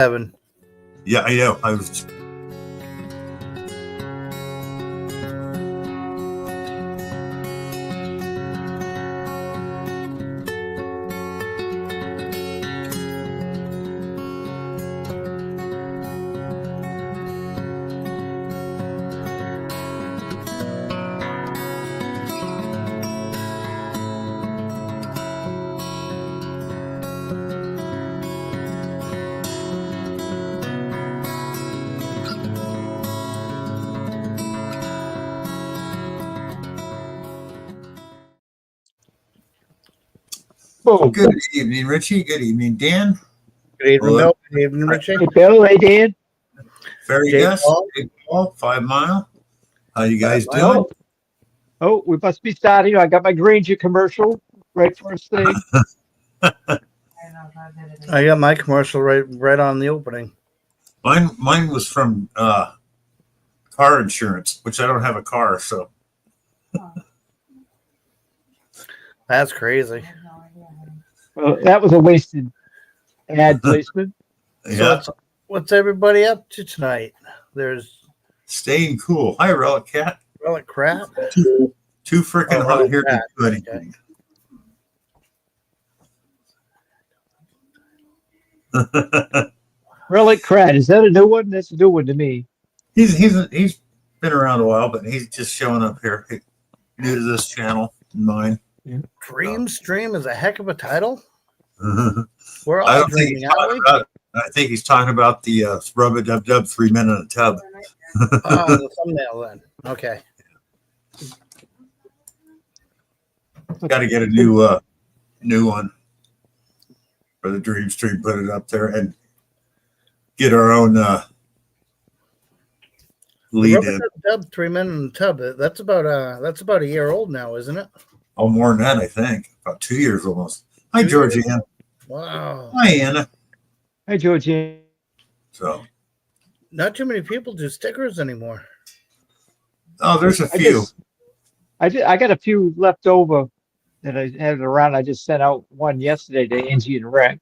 7. Yeah, I know. I was. Oh, Good evening, Richie. Good evening, Dan. Good evening, Hello. Bill. Good evening, Richie. hey, Bill, hey, Dan. Fairy Jake Dust, Paul. Jake Paul, 5 Mile. How you guys 5 Mile. doing? Oh, we must be starting. I got my Granger commercial right first thing. I got my commercial right on the opening. Mine was from car insurance, which I don't have a car, so That's crazy. That was a wasted ad placement. So yeah. what's everybody up to tonight? There's Staying cool. Hi, Relic Cat. Relic Crap. Too freaking Oh, hot Relic here to Cat. do anything. Relic Crat. Is that a new one? That's a new one to me. he's been around a while, but he's just showing up here. New to this channel, mine. Dream Stream is a heck of a title. I We're all don't think dreaming, he's aren't talking we? about. I think he's talking about the Rub a Dub Dub 3 Men in a Tub. Oh, the thumbnail then. Okay. Got to get a new one for the Dream Stream. Put it up there and get our own lead Rubber in. Dub 3 Men in the Tub. That's about a year old now, isn't it? Oh, more than that, I think. About 2 years almost. Hi, Georgianne. Wow. Hi, Anna. Hi, Georgie. So, Not too many people do stickers anymore. oh, there's a few. I got a few left over that I had around. I just sent out one yesterday to Angie and Rick.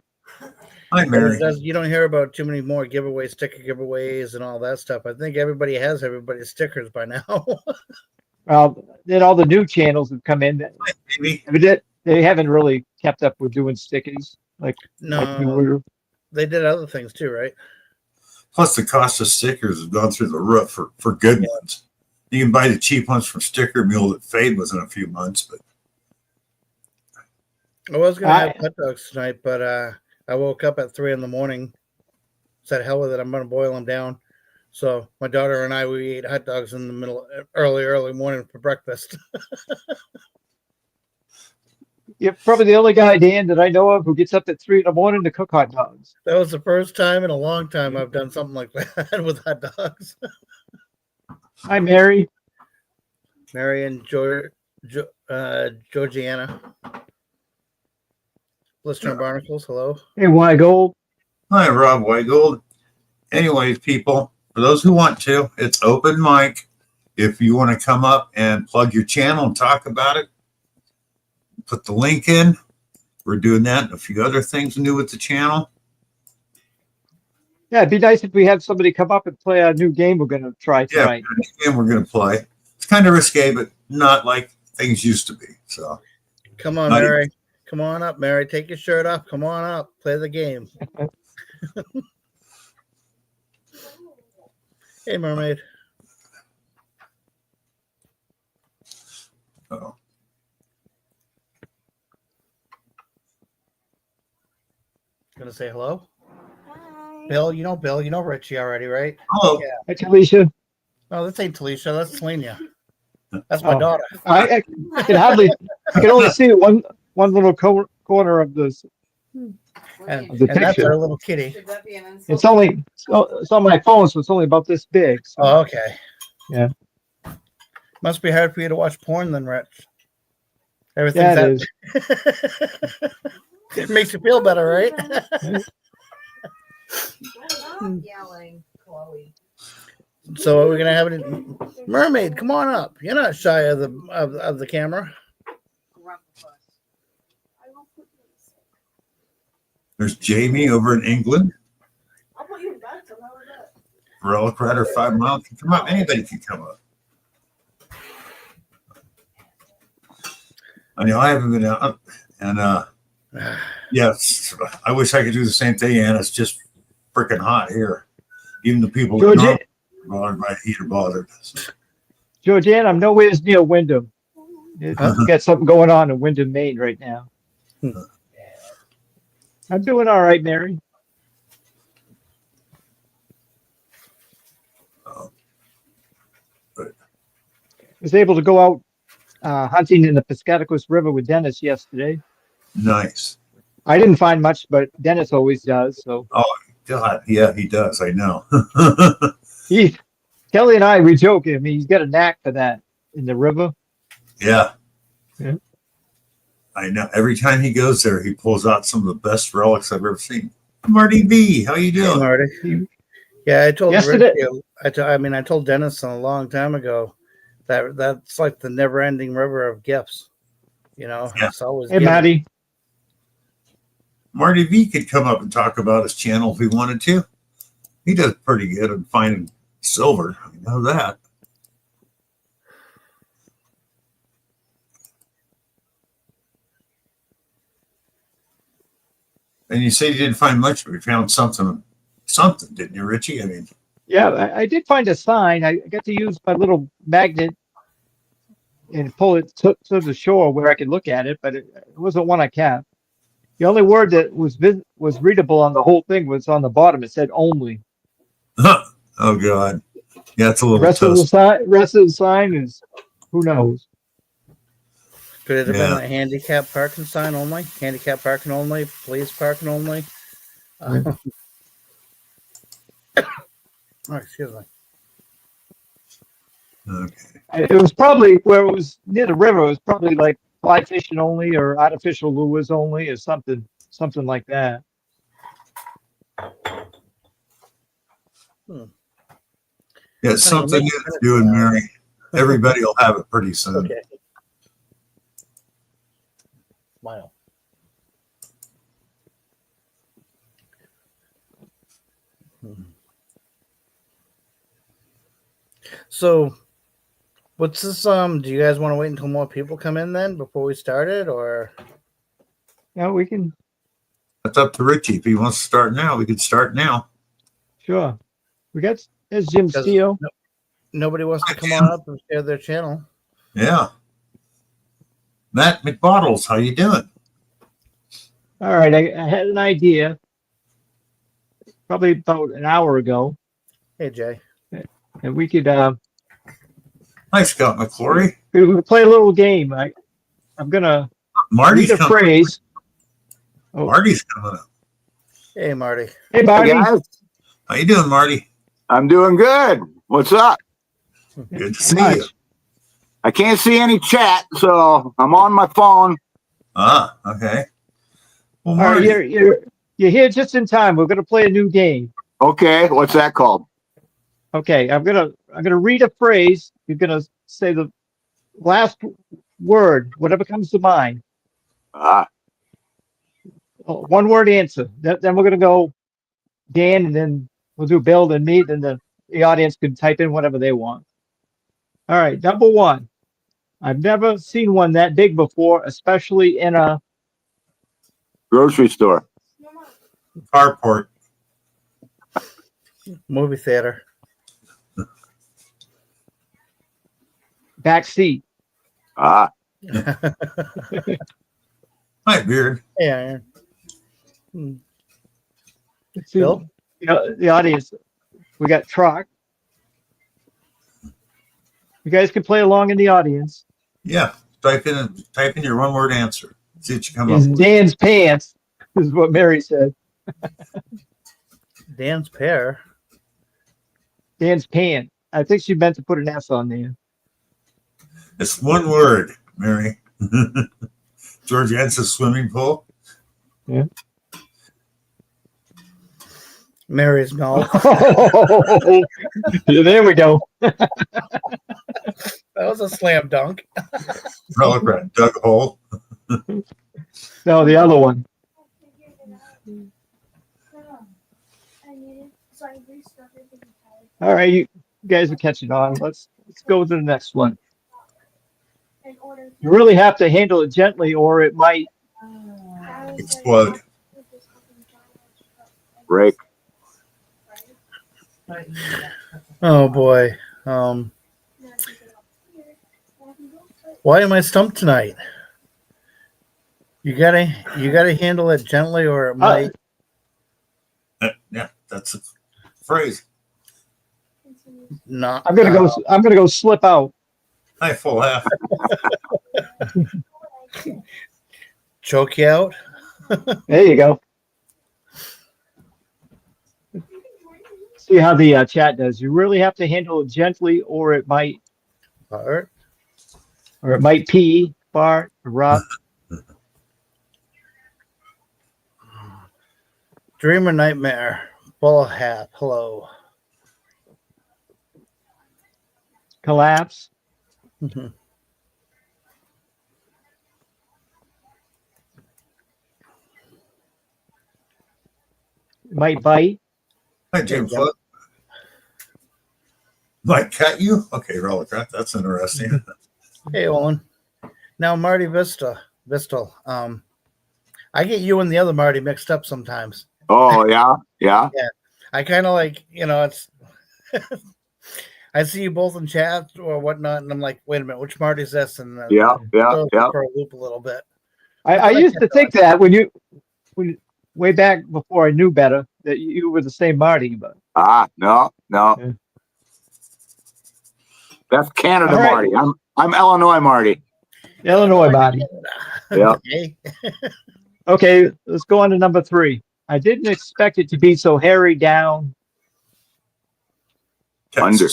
Hi, Mary. You don't hear about too many more sticker giveaways and all that stuff. I think everybody has everybody's stickers by now. Well, then all the new channels have come in. Hi, baby. They haven't really kept up with doing stickers like we No, were. they did other things too, right? Plus, the cost of stickers has gone through the roof for good ones. You can buy the cheap ones from Sticker Mule that fade within a few months, but I was gonna have hot dogs tonight, but I woke up at 3 a.m. Said hell with it, I'm gonna boil them down. So my daughter and we ate hot dogs in the middle early morning for breakfast. You're probably the only guy, Dan, that I know of who gets up at 3 a.m. to cook hot dogs. That was the first time in a long time I've done something like that with hot dogs. Hi, Mary. Mary and Georgiana. Blister and Barnacles, hello. Hey, Weigold. hi, Rob Weigold. Anyways, people, for those who want to, it's open mic. If you want to come up and plug your channel and talk about it, put the link in. We're doing that and a few other things new with the channel. Yeah, it'd be nice if we had somebody come up and play a new game we're going to try tonight. And we're going to play. It's kind of risque, but not like things used to be. So, come on, Mary. Come on up, Mary. Take your shirt off. Come on up. Play the game. Hey, mermaid. oh. Gonna say hello? Hi. Bill, you know Richie already, right? Hello. Yeah. Hi, Talisha. No, this ain't Talisha. That's Selena. That's my daughter. I can only see one little corner of this. And the that's picture. our little kitty. It's on my phone, so it's only about this big. So. Oh, okay. Yeah. Must be hard for you to watch porn then, Rich. Everything Yeah, it is. It makes you feel better, right? Yelling, Chloe. So are we gonna have it? Mermaid, come on up. You're not shy of the camera. There's Jamie over in England. Oh, you got some. How was that? Relic Rider 5 Mile can come up. Anybody can come up. I know I haven't been out, and yes, I wish I could do the same thing, and it's just freaking hot here. Even the people that Georgia, aren't bothered by heat are bothered. Georgianne, I'm nowhere near Wyndham. We got something going on in Wyndham, Maine right now. I'm doing all right, Mary. Was able to go out hunting in the Piscataquis River with Dennis yesterday. Nice. I didn't find much, but Dennis always does. So God, yeah, he does. I know. Kelly and we joke. I mean, he's got a knack for that in the river. Yeah. Yeah. I know. Every time he goes there, he pulls out some of the best relics I've ever seen. Marty B, how you Hey, doing? Marty. Yeah, I told Yesterday- Richie, I told Dennis a long time ago that that's like the never-ending river of gifts. You know, Yeah. it's always Hey, giving. Maddie. Marty V could come up and talk about his channel if he wanted to. He does pretty good at finding silver. I know that. And you said you didn't find much, but you found something, didn't you, Richie? I mean, Yeah, I did find a sign. I got to use my little magnet and pull it to the shore where I could look at it, but it wasn't one I kept. The only word that was readable on the whole thing was on the bottom. It said only. oh God, yeah, it's a The little rest of the toast. sign is who knows. Could it have Yeah. been a handicap parking sign only? Handicap parking only? Police parking only? Oh, excuse me. Okay. It was probably where it was near the river. It was probably like fly fishing only or artificial lures only or something like that. Yeah, it's Honey, something make you're doing, Mary. Everybody will have it pretty soon. Okay. Smile. So, what's this? Do you guys want to wait until more people come in then before we start it, or? Yeah, we can. That's up to Richie. If he wants to start now, we can start now. Sure. There's Jim Because Steele. nobody wants to Hi, come Jim. on up and share their channel. Yeah. Matt McBottles, how you doing? All right, I had an idea probably about an hour ago, Hey, Jay. and we could Hi, Scott McClory. we could play a little game. I'm gonna Marty's read a coming. phrase. Marty's coming up. Hey, Marty. Hey, Hey Bobby. guys, How you doing, Marty? I'm doing good. What's up? Good to see Much. you. I can't see any chat, so I'm on my phone. Ah, okay. Well, All right, Marty, you're here just in time. We're gonna play a new game. Okay, what's that called? Okay, I'm gonna read a phrase. You're gonna say the last word, whatever comes to mind. One word answer. Then we're gonna go Dan, and then we'll do Bill, then me, then the audience can type in whatever they want. All right, number one. I've never seen one that big before, especially in a Grocery store. carport. Movie theater. back seat. Ah, Hi, Beard. Hey, Iron. Let's see, Bill? the audience. We got truck. You guys can play along in the audience. Yeah, type in your one-word answer. See what you come up Is with. Dan's pants, is what Mary said. Dan's pear. Dan's pant. I think she meant to put an S on there. It's one word, Mary. George Ensign swimming pool. Mary's mouth. Yeah, there we go. That was a slam dunk. Relic rat dug a hole. No, the other one. All right, you guys are catching on. Let's go to the next one. You really have to handle it gently, or it might. Explode. Break. Oh boy. Why am I stumped tonight? You gotta handle it gently, or it might. Yeah, that's a phrase. Not. I'm gonna go slip out. Hi, full half. Choke you out. There you go. See how the chat does. You really have to handle it gently, or it might Fart. pee, fart, erupt. Dream or nightmare. Full half. Hello. Collapse. Mhm. Might bite. Hi, James. There you Foot. Might cut you? Okay, relic. That's interesting. Hey, Owen. Now, Marty Vistal. I get you and the other Marty mixed up sometimes. Oh, yeah. Yeah. I kind of like, it's. I see you both in chat or whatnot, and I'm like, wait a minute, which Marty's this? And then Yeah. Yeah. throws me Yeah. for a loop a little bit. I used to think that when way back before I knew better that you were the same Marty, but No. Yeah. That's Canada All right. Marty. I'm Illinois Marty. Illinois Marty. Yeah. Okay. Okay, let's go on to number 3. I didn't expect it to be so hairy down. Under.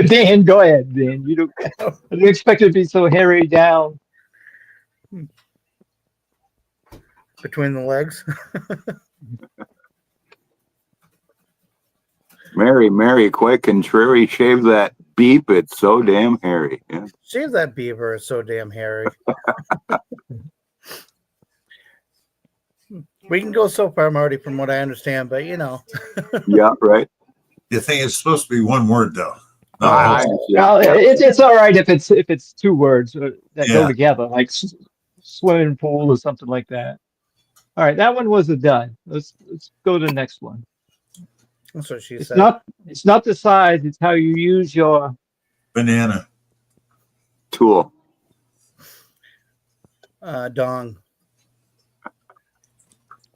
Dan, go ahead, Dan. I didn't expect it to be so hairy down. Between the legs. Mary, quite contrary, shave that beep. It's so damn hairy. Yeah. Shave that beaver. It's so damn hairy. We can go so far, Marty, from what I understand, but Yeah, right. You think it's supposed to be one word, though? Yeah. Well, it's all right if it's 2 words that go Yeah. together, like swimming pool or something like that. All right, that one was a dud. Let's go to the next one. that's what she It's said. not the size; it's how you use your Banana. Tool. Dong.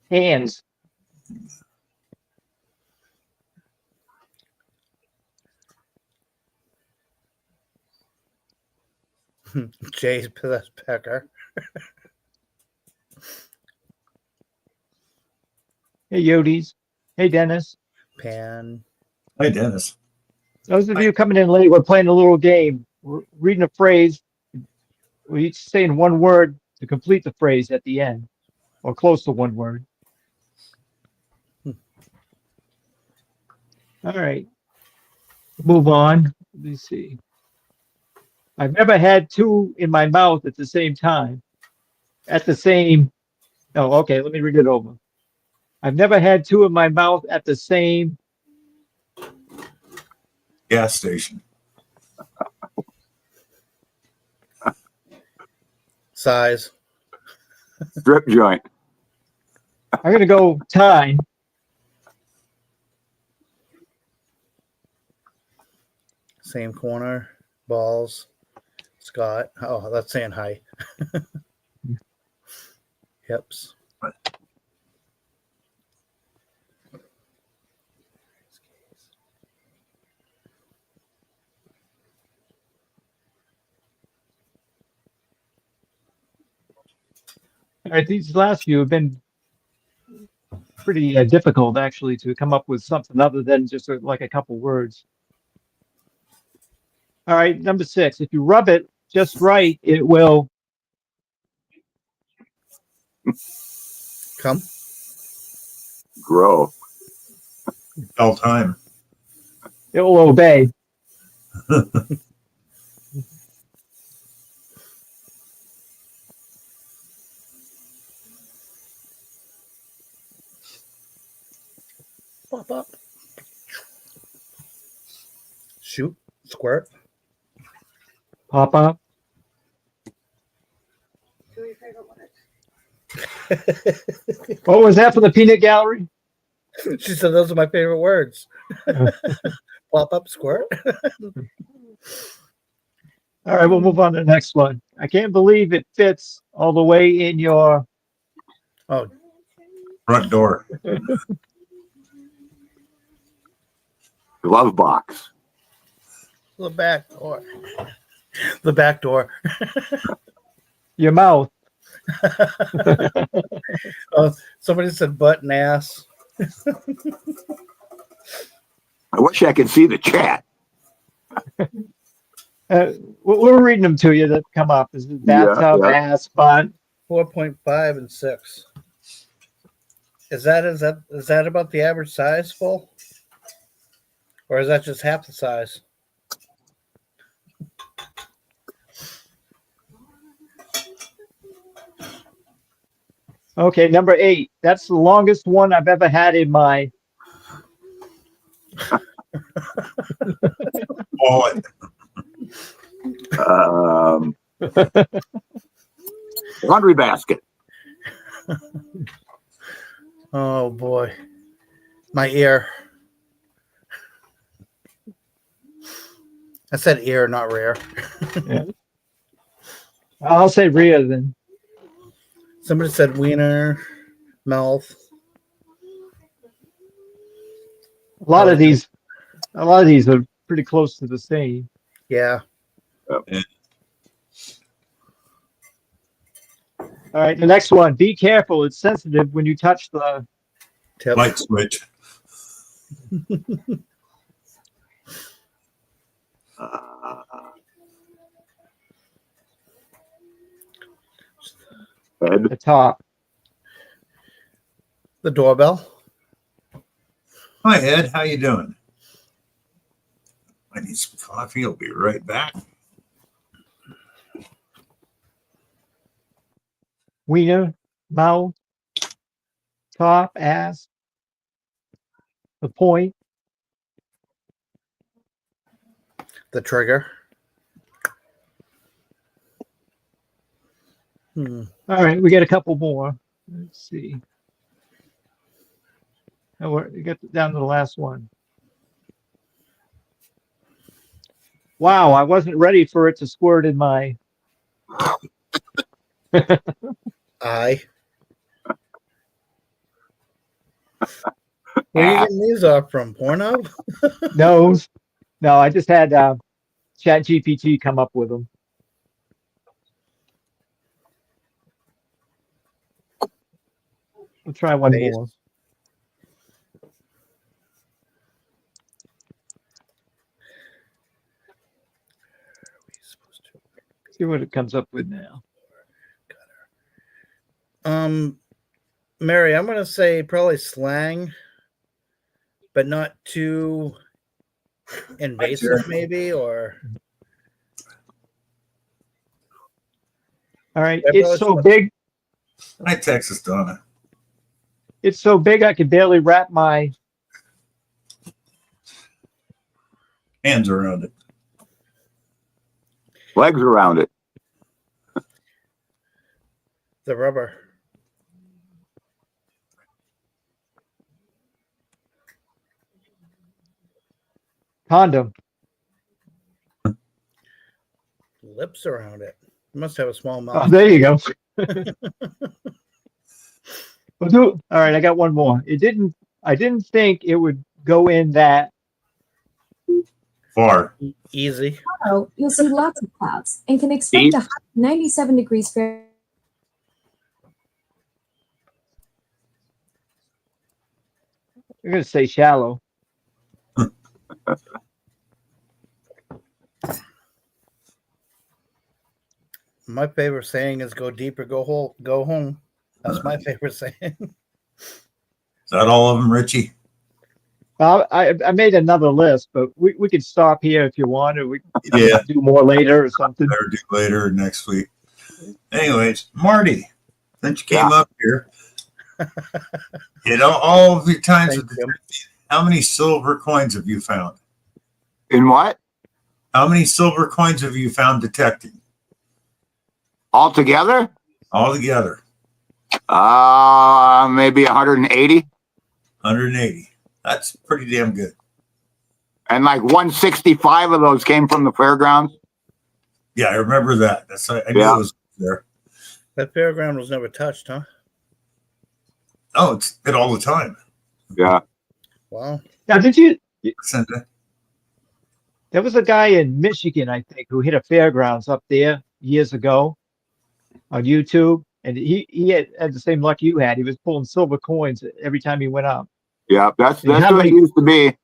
hands. Jay's Pecker. Hey, Yodies. Hey, Dennis. Pan. Hi, Dennis. Those of you coming in late, we're playing a little game. We're reading a phrase. We're each saying one word to complete the phrase at the end, or close to one word. All right. Move on. Let me see. I've never had 2 in my mouth at the same time. At the same. Oh, okay. Let me read it over. I've never had 2 in my mouth at the same. Gas station. Size. Strip joint. I'm going to go time. Same corner. Balls. Scott. Oh, that's saying hi. Hips. All right, these last few have been pretty difficult, actually, to come up with something other than just like a couple words. All right, number 6. If you rub it just right, it will. Come. Grow. All time. It will obey. Pop up. Shoot. Squirt. Pop up. Do your favorite word. What was that for the peanut gallery? She said those are my favorite words. Yeah. Pop up, squirt. All right, we'll move on to the next one. I can't believe it fits all the way in your. Oh, Front door. Glove box. the back door. The back door. Your mouth. Somebody said butt and ass. I wish I could see the chat. We're reading them to you that come up. Is it bathtub, yeah. ass, butt? 4.5 and 6. Is that about the average size full? Or is that just half the size? Okay, number 8. That's the longest one I've ever had in my. Oh, Laundry basket. Oh boy. My ear. I said ear, not rare. I'll say Rhea then. Somebody said wiener, mouth. A lot of these are pretty close to the same. Yeah. All right, the next one. Be careful. It's sensitive when you touch the. Tip. light switch. Head. The top. The doorbell. Hi, Ed. How you doing? I need some coffee. I'll be right back. Wiener, mouth, top, ass, the point, The trigger. Hmm. all right, we got a couple more. Let's see. We got down to the last one. Wow, I wasn't ready for it to squirt in my. Eye. Where are you getting these off from? Pornhub? nose. No, I just had ChatGPT come up with them. We'll try one Face. more. See what it comes up with now. Mary, I'm gonna say probably slang, but not too invasive, maybe, or All right, Yeah, it's so probably- big. Hi, Texas Donna. It's so big I could barely wrap my. Hands around it. Legs around it. the rubber. Condom. Lips around it. You must have a small Oh, mouth. there you go. All right, I got one more. I didn't think it would go in that. Far. Easy. Tomorrow, you'll see lots of clouds and can expect a high of 97 degrees Fahrenheit. I'm going to say shallow. My favorite saying is "Go deep or go home." That's my favorite saying. Is that all of them, Richie? I made another list, but we could stop here if you want, or we Yeah. do more later or something. Better do later next week. Anyways, Marty, since you came Yeah. up here, all of your times Thank with you. the how many silver coins have you found? In what? How many silver coins have you found detecting Altogether? altogether? Maybe 180. 180. That's pretty damn good. And like 165 of those came from the fairgrounds. Yeah, I remember that. I knew Yeah. it was there. That fairground was never touched, huh? Oh, it's it all the time. Yeah. Wow. Now, Send it. there was a guy in Michigan, I think, who hit a fairgrounds up there years ago on YouTube, and he had the same luck you had. He was pulling silver coins every time he went up. Yeah. That's And how what many- it used to be.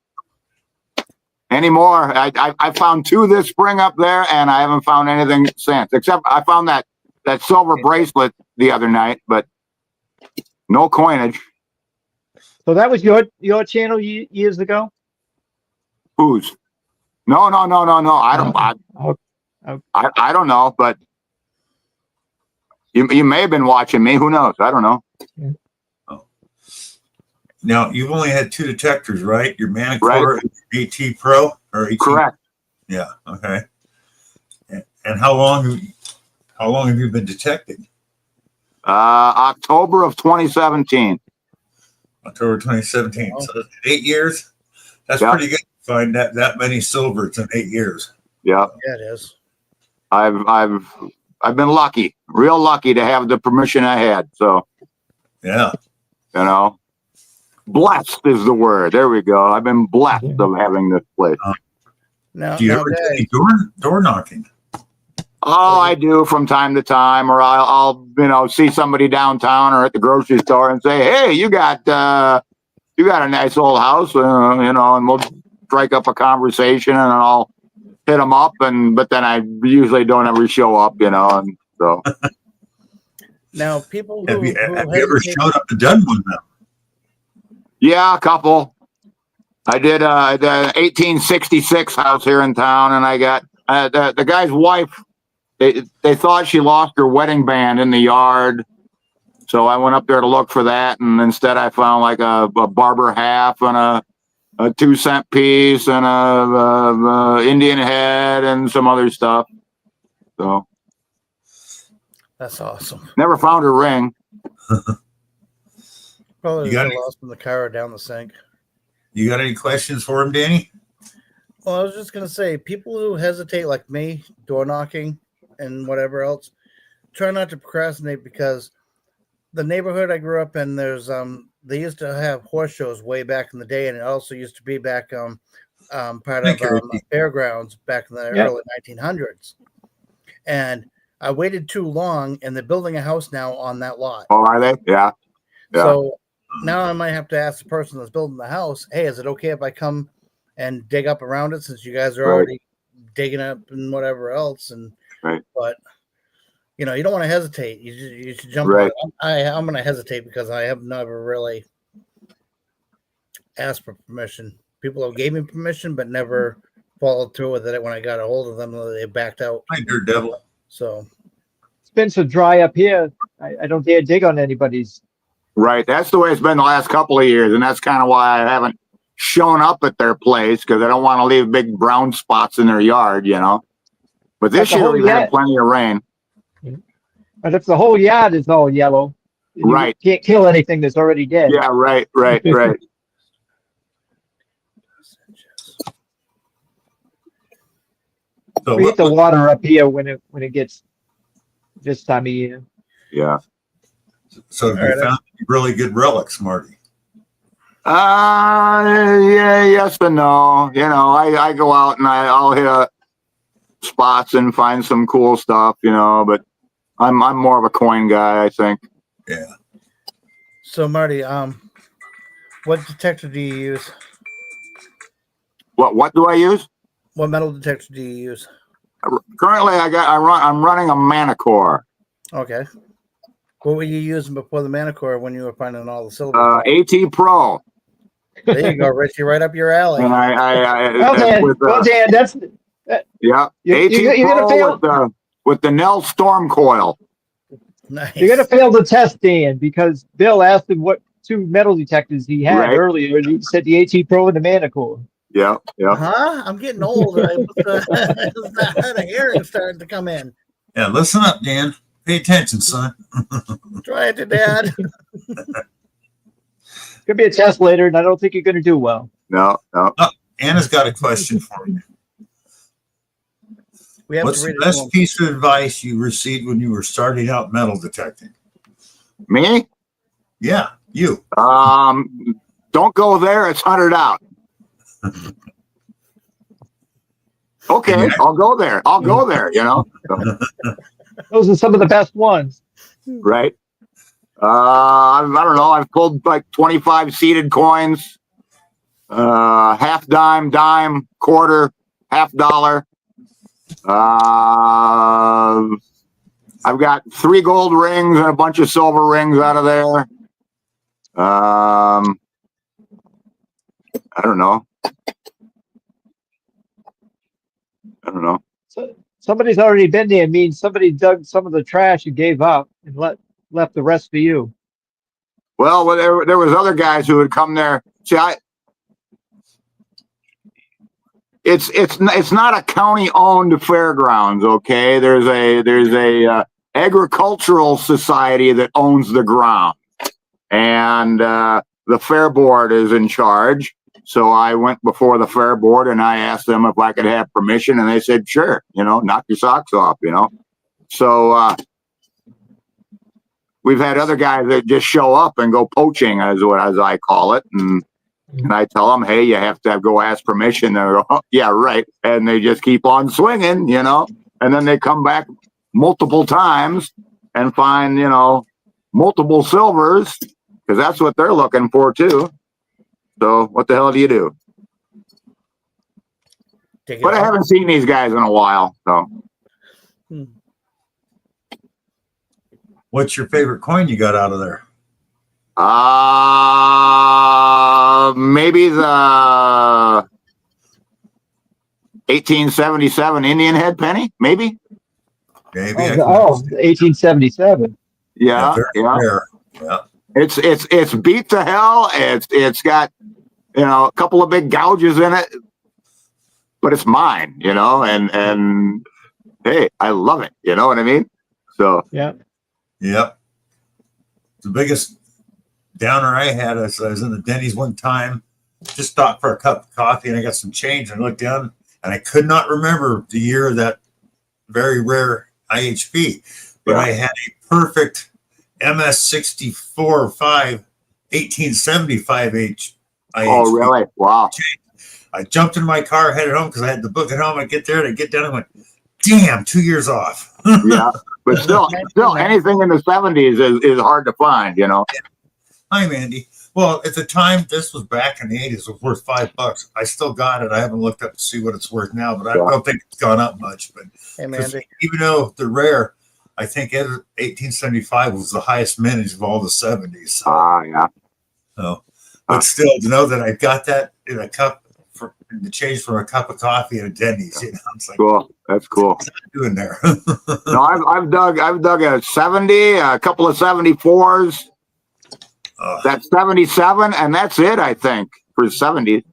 Anymore. I found 2 this spring up there, and I haven't found anything since. Except I found that silver bracelet the other night, but no coinage. So that was your channel years ago? Whose? No. I don't. I don't know, but you may have been watching me. Who knows? I don't know. Now you've only had 2 detectors, right? Your Manicore Right. AT Pro or AT. Correct. Yeah. Okay. And how long have you been detecting? October of 2017. October 2017. Wow. So that's 8 years. That's Yeah. pretty good to find that many silvers in 8 years. Yeah. Yeah, it is. I've been lucky, real lucky to have the permission I had. So, Yeah. you know, blessed is the word. There we go. I've been blessed of having this place. Now, Do you now ever do guys, any door knocking? Oh, I do from time to time, or I'll see somebody downtown or at the grocery store and say, "Hey, you got a nice old house," and we'll strike up a conversation, and I'll hit them up, but then I usually don't ever show up, and so. now people Have who, you who ever hesitate- showed up and done one now? Yeah, a couple. I did the 1866 house here in town, and I got the guy's wife. They thought she lost her wedding band in the yard, so I went up there to look for that, and instead I found like a barber half and a 2-cent piece and a Indian head and some other stuff. So That's awesome. never found her ring. Probably You got got it. lost in the car or down the sink. You got any questions for him, Danny? Well, I was just gonna say, people who hesitate, like me, door knocking and whatever else, try not to procrastinate, because the neighborhood I grew up in, there's they used to have horse shows way back in the day, and it also used to be back part Thank of you, Ricky. fairgrounds back in the Yeah. early 1900s. And I waited too long, and they're building a house now on that lot. Oh, are they? Yeah. Yeah. So now I might have to ask the person that's building the house, hey, is it okay if I come and dig up around it, since you guys are Right. already digging up and whatever else? And Right. but you don't want to hesitate. You should jump. Right. I'm going to hesitate because I have never really asked for permission. People have gave me permission, but never followed through with it. When I got a hold of them, they backed out. Hi, Dirt Devil. So It's been so dry up here. I don't dare dig on anybody's. Right. That's the way it's been the last couple of years. And that's kind of why I haven't shown up at their place, because I don't want to leave big brown spots in their yard, But this That's the year whole we've had yard. plenty of rain. But if the whole yard is all yellow, you Right. can't kill anything that's already dead. Yeah, right. So We hit the water up here when it gets this time of year. Yeah. have you All right, found any really good relics, Marty? Yeah, yes and no. I go out and I'll hit spots and find some cool stuff, but I'm more of a coin guy, I think. Yeah. So Marty, what detector do you use? What do I use? What metal detector do you use? Currently I'm running a Manicore. Okay. What were you using before the Manicore when you were finding all the silver? AT Pro. There you go, Richie, right up your alley. And Well, Dan, with that's yeah, You- AT you're gonna Pro fail. with the Nell Storm Coil. Nice. you're gonna fail the test, Dan, because Bill asked him what two metal detectors he had Right. earlier. And he said the 18 Pro and the Manicore. Yeah, yeah. Huh? I'm getting old. The hearing starting to come in. Yeah, listen up, Dan. Pay attention, son. Try it to Dad. Could be a test later, and I don't think you're going to do well. No, no. Anna's got a question for you. We have What's to the read it. best piece of advice you received when you were starting out metal detecting? Me? Yeah, you. Don't go there. It's hunted out. Okay, I'll go there. I'll go there, you know? So, Those are some of the best ones. right? I don't know. I've pulled like 25 seated coins, half dime, dime, quarter, half dollar. I've got 3 gold rings and a bunch of silver rings out of there. I don't know. So somebody's already been there. Means somebody dug some of the trash and gave up and left the rest for you. Well, there was other guys who would come there. See, it's not a county owned fairgrounds. Okay, there's a agricultural society that owns the ground, and the fair board is in charge. So I went before the fair board and I asked them if I could have permission, and they said, sure, you know, knock your socks off, you know. So we've had other guys that just show up and go poaching, as I call it. And I tell them, hey, you have to go ask permission. They go, oh, yeah, right. And they just keep on swinging, you know, and then they come back multiple times and find, you know, multiple silvers, because that's what they're looking for too. So what the hell do you do? But I haven't seen these guys in a while. So What's your favorite coin you got out of there? maybe the 1877 Indian head penny, maybe. Maybe. Oh, 1877. Yeah, very yeah. rare. Yeah. It's beat to hell. It's got, you know, a couple of big gouges in it, but it's mine, you know, and hey, I love it. You know what I mean? So Yeah. Yep. The biggest downer I had, I was in the Denny's one time, just stopped for a cup of coffee, and I got some change, and I looked down, and I could not remember the year of that very rare IHP, but I had a perfect MS-64 5 1875 IHP. oh really? Wow. I jumped in my car, headed home because I had the book at home. I get there and I get down and went, damn, 2 years off. Yeah. But still anything in the 70s is hard to find, you know. Hi, Mandy. Well, at the time, this was back in the 80s, it was worth $5. I still got it. I haven't looked up to see what it's worth now, but I don't think it's gone up much. But Hey, Mandy. even though they're rare, I think 1875 was the highest mintage of all the 70s. So, Yeah. so, but still, to know that I got that in a cup for the change from a cup of coffee at a Denny's, you know, it's like, Cool. That's cool. what's that doing there? No, I've dug a 70, a couple of 74s. That's 77, and that's it, I think, for 70s.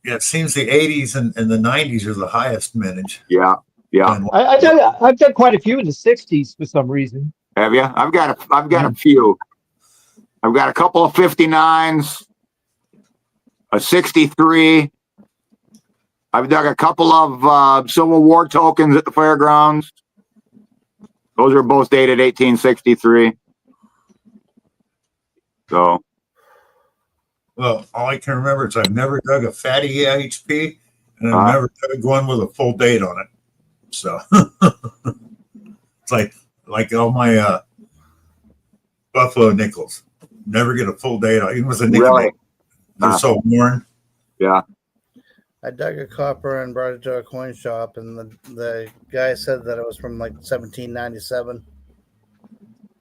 Yeah, it seems the 80s and the 90s are the highest mintage. Yeah. Yeah. And I've done quite a few in the 60s for some reason. Have you? I've got a few. I've got a couple of 59s, a 63. I've dug a couple of Civil War tokens at the fairgrounds. Those are both dated 1863. So, well, all I can remember is I've never dug a fatty IHP, and I've never dug one with a full date on it. So it's like all my Buffalo nickels. Never get a full date on, even with a nickel. Really? They're so worn. yeah. I dug a copper and brought it to a coin shop, and the guy said that it was from like 1797.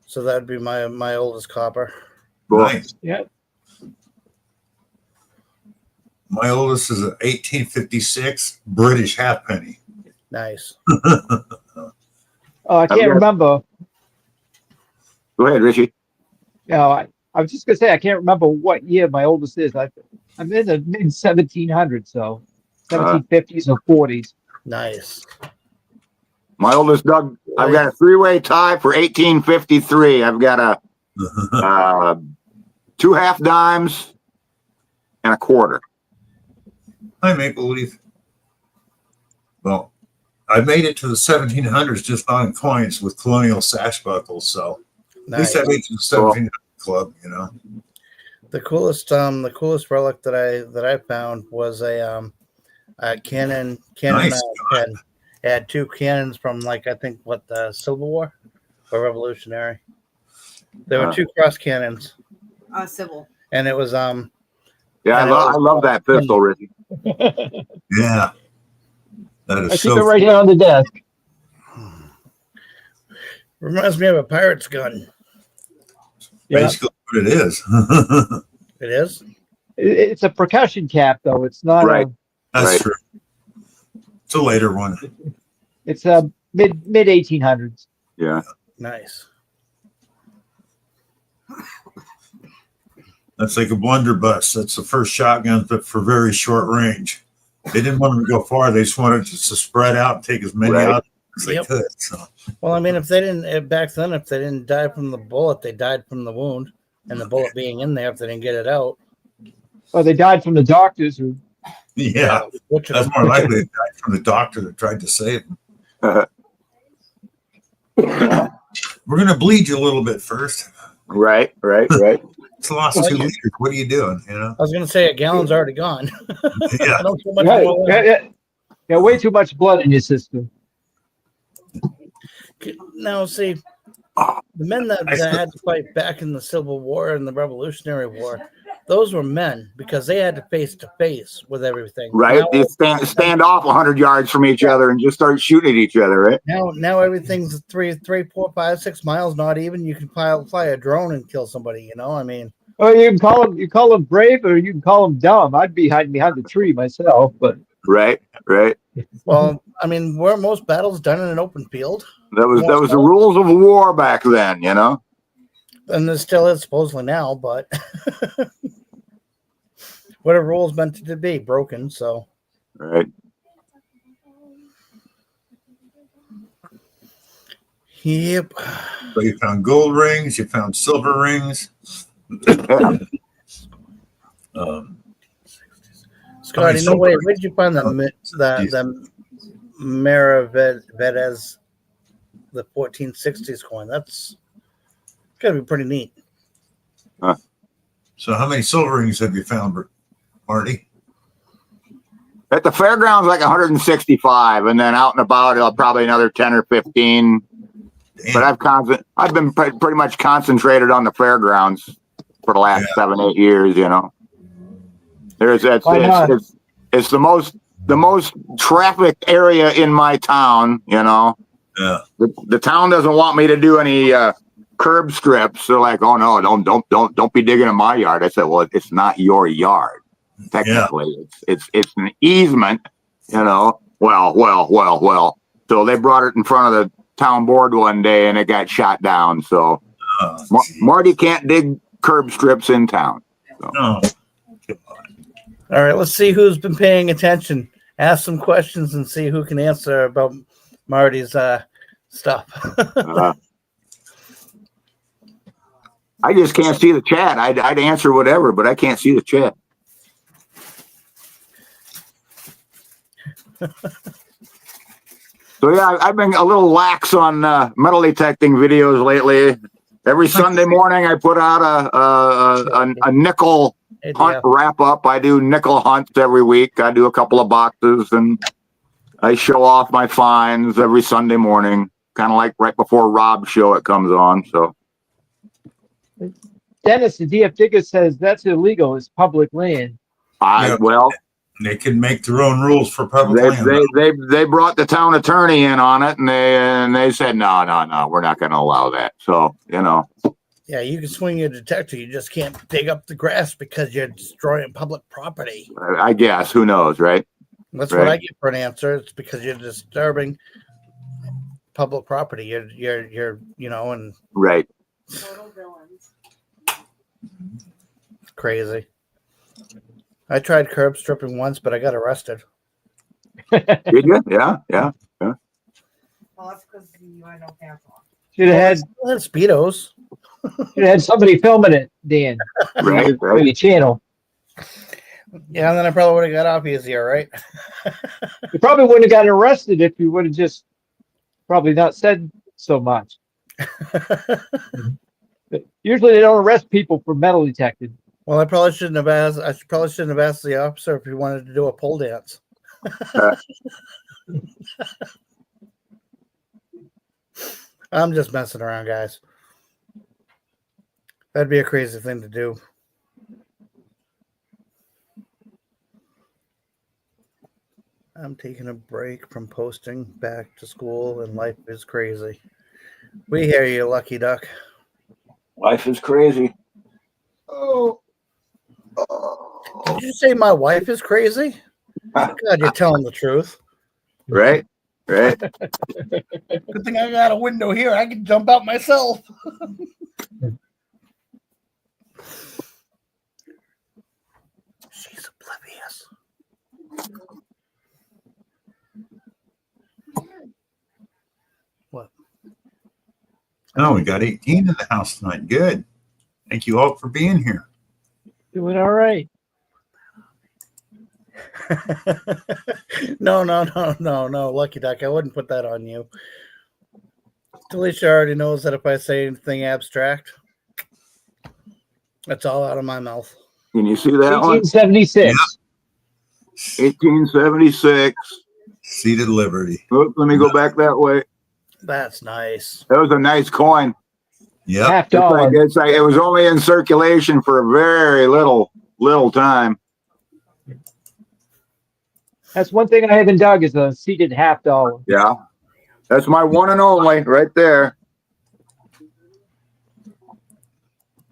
So that'd be my oldest copper. Cool. Nice. Yeah. My oldest is an 1856 British halfpenny. Nice. Oh, I can't remember. Well, Go ahead, Richie. You know, I was just gonna say I can't remember what year my oldest is. I'm in the mid 1700s, so 1750s or 40s. Nice. My oldest Doug, I've got a three-way tie for 1853. I've got a 2 half dimes and a quarter. Hi, Maple Leaf. Well, I made it to the 1700s just on coins with colonial sash buckles. So at least I made it to the 1700 club, you know. The coolest relic that I found was a cannon Nice. head. It had 2 cannons from, like, I think what, the Civil War or Revolutionary. There were 2 cross cannons, Civil. and it was Yeah, I love that pistol, Richie. Yeah. That I is keep so it right here on the desk. reminds me of a pirate's gun. Yeah, basically what it is. It is. it's a percussion cap though. It's not Right. That's Right. true. It's a later one. It's mid 1800s. Yeah. Nice. That's like a blunderbuss. That's the first shotgun, but for very short range. They didn't want them to go far. They just wanted to spread out and take as many Right. out as they Yep. could. So Well, I mean, if they didn't back then, if they didn't die from the bullet, they died from the wound, and the bullet being in there if they didn't get it out. Oh, they died from the doctors who yeah, Butchered that's them. more likely they died from the doctor that tried to save them. We're gonna bleed you a little bit first. Right. It's lost 2 liters. What are you doing? You know? I was gonna say a gallon's already gone. Yeah. I don't feel much yeah, more yeah, left. yeah, way too much blood in your system. Now, see, the men that had to fight back in the Civil War and the Revolutionary War, those were men because they had to face with everything. Right. They stand off 100 yards from each other and just start shooting at each other, right? Now everything's 3, 4, 5, 6 miles. Not even you can fly a drone and kill somebody. You know, I mean, Oh, you can call them brave or you can call them dumb. I'd be hiding behind the tree myself, but Right. well, I mean, were most battles done in an open field? That was the rules of war back then, you know? And there still is supposedly now, but what are rules meant to be? Broken. So Right. yep. So you found gold rings, you found silver rings. Yeah. Scotty, Okay, no so- way. Where did you find the Maravedez, the 1460s coin? That's gotta be pretty neat. So how many silver rings have you found, Marty? At the fairgrounds, like 165, and then out and about, probably another 10 or 15. Damn. But I've been pretty much concentrated on the fairgrounds for the last 7-8 years. You know, it's the most trafficked area in my town. You know, Yeah. the town doesn't want me to do any curb strips. They're like, oh no, don't be digging in my yard. I said, well, it's not your yard. Technically, it's an easement, you know. Well. So they brought it in front of the town board one day, and it got shot down. So Oh, Marty can't dig curb strips in town. no. All right, let's see who's been paying attention. Ask some questions and see who can answer about Marty's stuff. I just can't see the chat. I'd answer whatever, but I can't see the chat. So yeah, I've been a little lax on metal detecting videos lately. Every Sunday morning, I put out a nickel Hey, hunt wrap up. I do nickel hunts every week. I do a couple of boxes and I show off my finds every Sunday morning, kind of like right before Rob's show it comes on. So Dennis, the DF Digger says that's illegal. It's public land. well, They can make their own rules for public land. they brought the town attorney in on it, and they said no, we're not going to allow that. So you know, Yeah, you can swing your detector. You just can't dig up the grass because you're destroying public property. I guess who knows, right? That's Right. what I get for an answer. It's because you're disturbing public property. You're you know, and Right. Total villains. Crazy. I tried curb stripping once, but I got arrested. Did you? Yeah, yeah. Well, that's because you had no pants on. Should have had I had Speedos. somebody filming it, Dan. Right, For right. your channel. Yeah, and then I probably would have got off easier, right? You probably wouldn't have gotten arrested if you would have just probably not said so much. But usually they don't arrest people for metal detecting. Well, I probably shouldn't have asked. I probably shouldn't have asked the officer if he wanted to do a pole dance. I'm just messing around, guys. That'd be a crazy thing to do. I'm taking a break from posting back to school, and life is crazy. We hear you, Lucky Duck. Life is crazy. Oh. Did you say my wife is crazy? God, you're telling the truth. Right, right. Good thing I got a window here. I can jump out myself. She's oblivious. What? Oh, we got 18 in the house tonight. Good. Thank you all for being here. Doing all right. No, Lucky Duck. I wouldn't put that on you. Delisha already knows that if I say anything abstract, that's all out of my mouth. Can you see that one? 1876. 1876. Seated Liberty. Oops, let me go back that way. That's nice. That was a nice coin. Yep. Half It's like, dollar. it's like it was only in circulation for a very little time. That's one thing I haven't dug is a seated half dollar. Yeah. That's my one and only right there.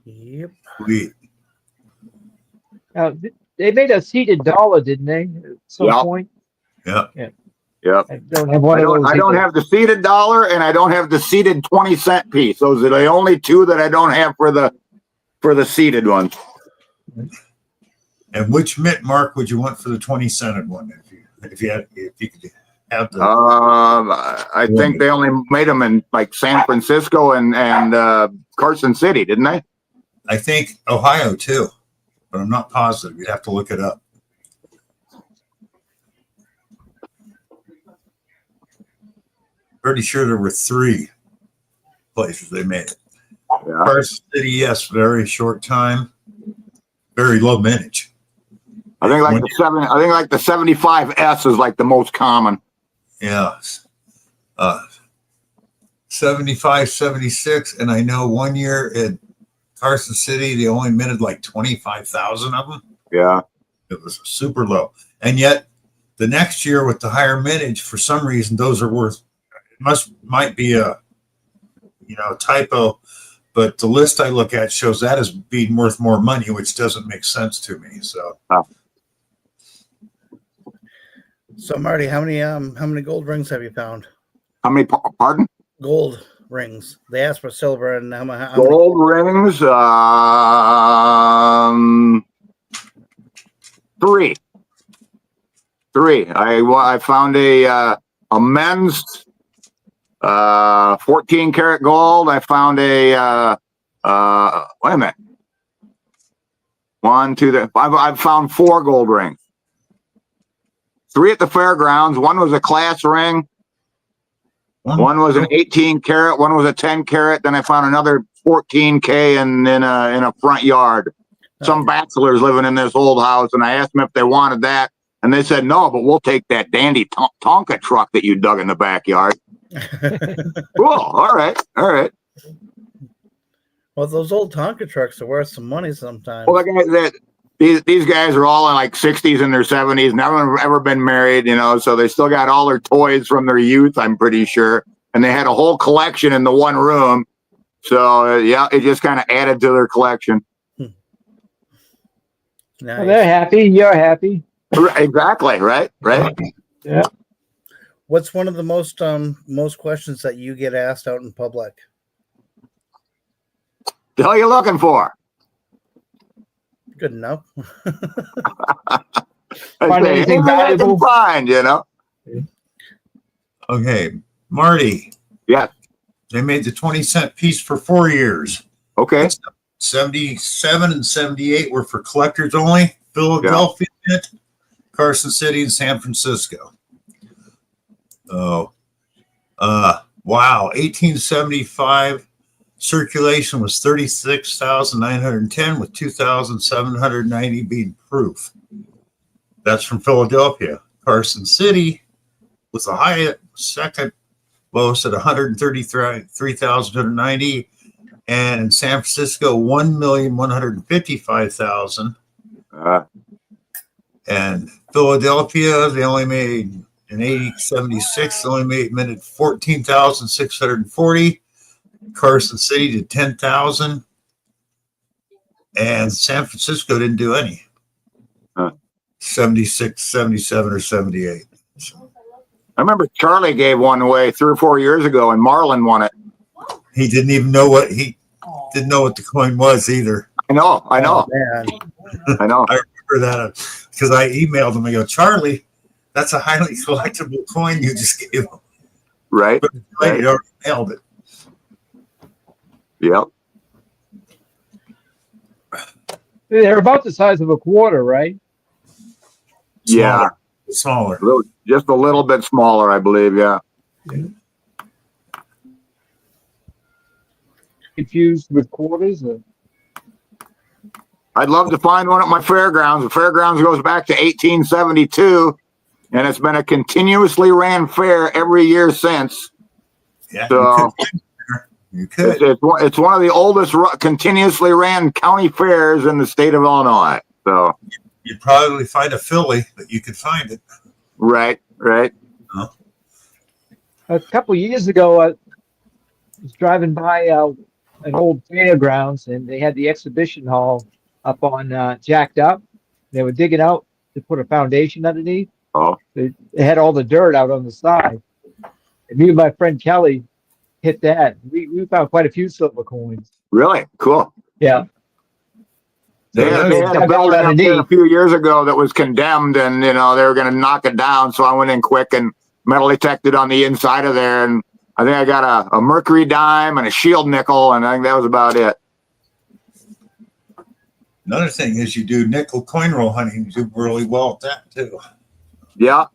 Yep. Sweet. Now, they made a seated dollar, didn't they? At some Yeah. point. Yep. Yep. I don't have one of those. I don't either. have the seated dollar and I don't have the seated 20-cent piece. Those are the only two that I don't have for the seated ones. And which mint mark would you want for the 20-cented one? If you could have the I think they only made them in like San Francisco and Carson City, didn't they? I think Ohio too, but I'm not positive. You'd have to look it up. Pretty sure there were 3 places they made it. Yeah. Carson City, yes, very short time, very low mintage. I think like the 75S is like the most common. Yeah. 75, 76. And I know one year at Carson City, they only minted like 25,000 of them. Yeah. It was super low. And yet the next year with the higher mintage, for some reason, those are worth, might be a, typo, but the list I look at shows that as being worth more money, which doesn't make sense to me. So, So Marty, how many gold rings have you found? How many, pardon? Gold rings. They asked for silver, and how many? Gold rings, 3. I found a men's 14 karat gold. I found a wait a minute. 1, 2, 3. I've found 4 gold rings. 3 at the fairgrounds. 1 was a class ring. 1 was an 18 karat. 1 was a 10 karat. Then I found another 14K in a front yard. Some bachelors living in this old house, and I asked them if they wanted that, and they said no, but we'll take that dandy Tonka truck that you dug in the backyard. Cool. All right. Well, those old Tonka trucks are worth some money sometimes. Well, these guys are all in like 60s and their 70s, never ever been married, so they still got all their toys from their youth, I'm pretty sure, and they had a whole collection in the one room. So yeah, it just kind of added to their collection. Nice. Well, they're happy. You're happy. Exactly. Right. Yeah. What's one of the most questions that you get asked out in public? The hell you looking for? Good enough. I Find say, anything anything I can valuable? find, you know? Okay, Marty. Yeah. They made the 20-cent piece for 4 years. Okay. 77 and 78 were for collectors only. Philadelphia, Carson City, and San Francisco. Oh, wow. 1875 circulation was 36,910 with 2,790 being proof. That's from Philadelphia. Carson City was the highest, second lowest at 133,290. And in San Francisco, 1,155,000. And Philadelphia, they only made in 1876, only made 14,640. Carson City did 10,000. And San Francisco didn't do any. 76, 77, or 78. I remember Charlie gave one away 3 or 4 years ago, and Marlin won it. He didn't even know what didn't know what the coin was either. I know. Oh, man. I know. I remember that because I emailed him. I go, Charlie, that's a highly collectible coin you just gave him. Right. But he already mailed it. Yep. They're about the size of a quarter, right? Yeah. Smaller. Just a little bit smaller, I believe. Yeah. Confused with quarters. I'd love to find one at my fairgrounds. The fairgrounds goes back to 1872, and it's been a continuously ran fair every year since. Yeah, So you could. it's one of the oldest continuously ran county fairs in the state of Illinois. So You'd probably find a filly, but you could find it. right. A couple years ago, I was driving by an old fairgrounds, and they had the exhibition hall up on jacked up. They were digging out to put a foundation underneath. Oh. They had all the dirt out on the side. And me and my friend Kelly hit that. We found quite a few silver coins. Really cool. Yeah. They had a Dug out building up there a underneath. few years ago that was condemned, and they were going to knock it down. So I went in quick and metal detected on the inside of there, and I think I got a mercury dime and a shield nickel, and I think that was about it. Another thing is you do nickel coin roll hunting. You do really well at that too. Yeah.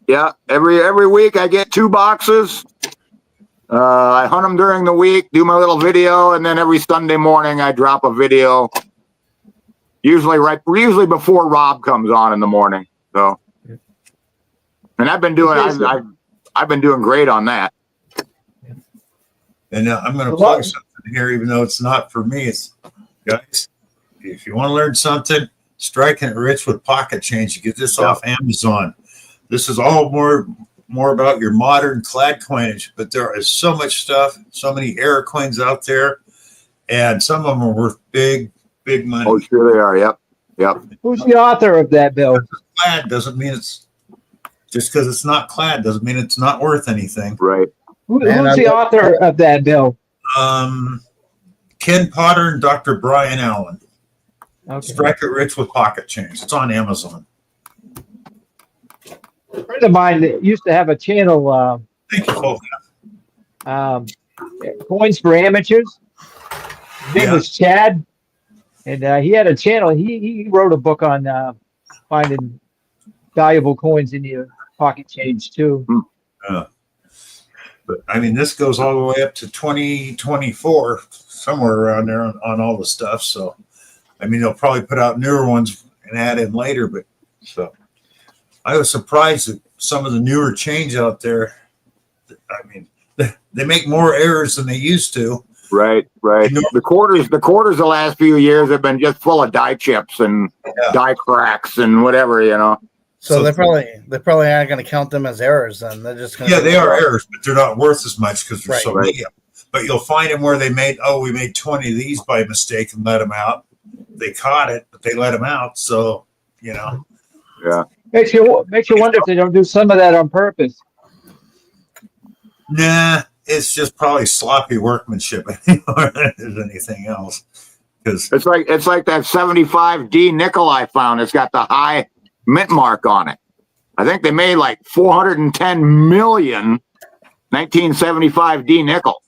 Every week I get 2 boxes. I hunt them during the week, do my little video, and then every Sunday morning I drop a video. Usually before Rob comes on in the morning. So, and I've been doing great on that. And I'm going to plug something here, even though it's not for me. It's guys, if you want to learn something, Striking It Rich with Pocket Change. You get this off Amazon. This is all more about your modern clad coinage, but there is so much stuff, so many error coins out there, and some of them are worth big money. Oh, sure they are. Yep. Who's the author of that, Bill? Clad doesn't mean it's just because it's not clad doesn't mean it's not worth anything. Right. Who's Man, the author of that, Bill? Ken Potter and Dr. Brian Allen. Okay. Strike It Rich with Pocket Change. It's on Amazon. A friend of mine that used to have a channel, Thank you, folks. Coins for Amateurs. His name was Chad, and he had a channel. He wrote a book on finding valuable coins in your pocket change too. But I mean, this goes all the way up to 2024, somewhere around there on all the stuff. So, I mean, they'll probably put out newer ones and add in later. But so I was surprised at some of the newer change out there. I mean, they make more errors than they used to. Right. The quarters the last few years have been just full of die chips and die cracks and whatever. So they probably aren't going to count them as errors. Then they're just going. Yeah, they are errors, but they're not worth as much because they're so Right. many. But you'll find them where we made 20 of these by mistake and let them out. They caught it, but they let them out. So Yeah. Makes you wonder if they don't do some of that on purpose. nah, it's just probably sloppy workmanship anymore than there's anything else. because It's like that 75D nickel I found. It's got the high mint mark on it. I think they made like 410 million 1975D nickel.